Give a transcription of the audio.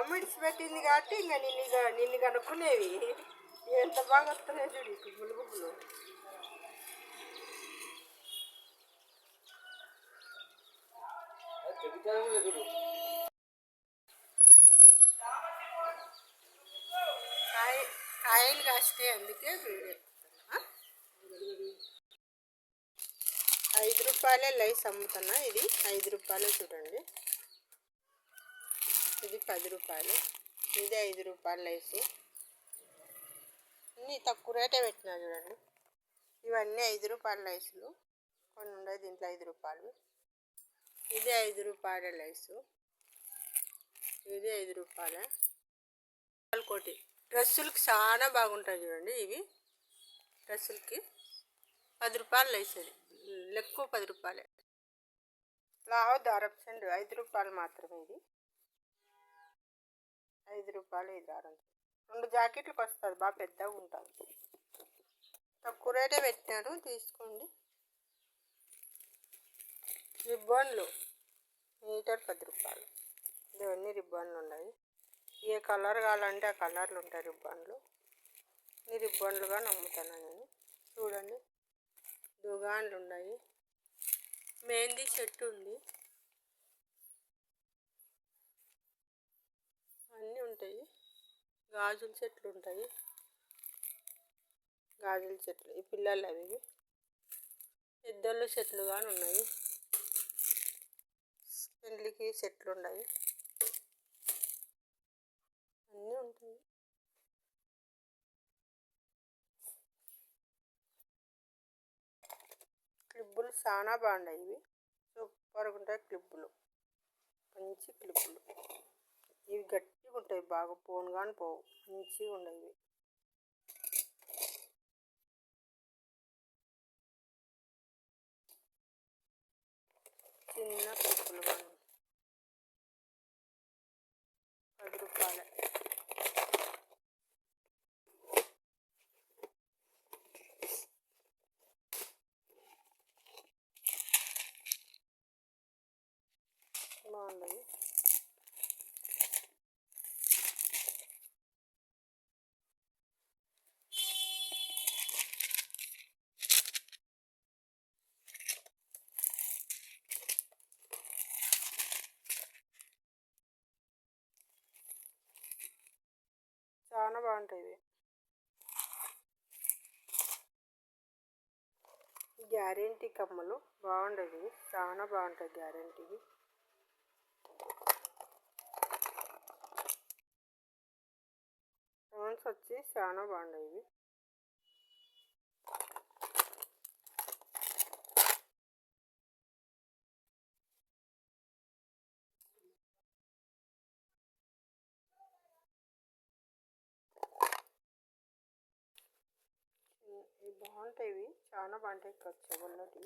అమ్మిడిచి పెట్టింది కాబట్టి ఇంకా నిన్ను కనుక్కునేవి ఎంత బాగా వస్తున్నాయి చూడు గుబ్బులు గుబ్బులు. కాయలు కాస్తే అందుకే వీడియో 5 రూపాయలే లైస్ అమ్ముతున్నా. ఇది 5 రూపాయలు చూడండి. ఇది 10 రూపాయలు. ఇది 5 రూపాయల లైసు. అన్నీ తక్కువ రేటే పెట్టినా చూడండి. ఇవన్నీ 5 రూపాయల లైసులు. కొన్ని ఉన్నాయి దీంట్లో 5 రూపాయలు. ఇది 5 రూపాయల లైసు. ఇది 5 రూపాయల కోటి. డ్రెస్సులకి చాలా బాగుంటాయి చూడండి. ఇవి డ్రెస్సులకి 10 రూపాయలు లైసేది. ఎక్కువ 10 రూపాయలే. లావు దారపు చెండు 5 రూపాయలు మాత్రమే. ఇది 5 రూపాయలు. ఈ దారం 2 జాకెట్లకు వస్తుంది. బాగా పెద్దగా ఉంటుంది. తక్కువ రేటే పెట్టినారు, తీసుకోండి. రిబ్బన్లు మీటర్ 10 రూపాయలు. ఇవన్నీ రిబ్బన్లు ఉన్నాయి. ఏ కలర్ కావాలంటే ఆ కలర్లు ఉంటాయి రిబ్బన్లు. ఈ రిబ్బన్లుగా నమ్ముతాను నేను. చూడండి, దుగాన్లు ఉన్నాయి. మెహందీ చెట్టు ఉంది. అన్నీ ఉంటాయి. గాజుల చెట్లు ఉంటాయి. గాజుల చెట్లు ఈ పిల్లలు అవి పెద్దోళ్ళ చెట్లు కానీ ఉన్నాయి. పెళ్ళికి చెట్లు ఉన్నాయి. అన్నీ ఉంటాయి. క్లిప్పులు చాలా బాగున్నాయి. ఇవి సూపర్గా ఉంటాయి. క్లిప్పులు మంచి క్లిప్పులు. ఇవి గట్టిగా ఉంటాయి. బాగా పోను కానీ పోవు. మంచిగా ఉన్నాయి ఇవి. చిన్న క్లిప్పులు కానీ 10 రూపాయలే. బాగున్నాయి. చాలా బాగుంటాయి. గ్యారెంటీ కమ్మలు బాగుండేవి. చాలా బాగుంటాయి గ్యారెంటీవి. స్టోన్స్ వచ్చి చాలా బాగుండేవి. ఇవి బాగుంటాయి. చాలా బాగుంటాయి. చెవుల్లోకి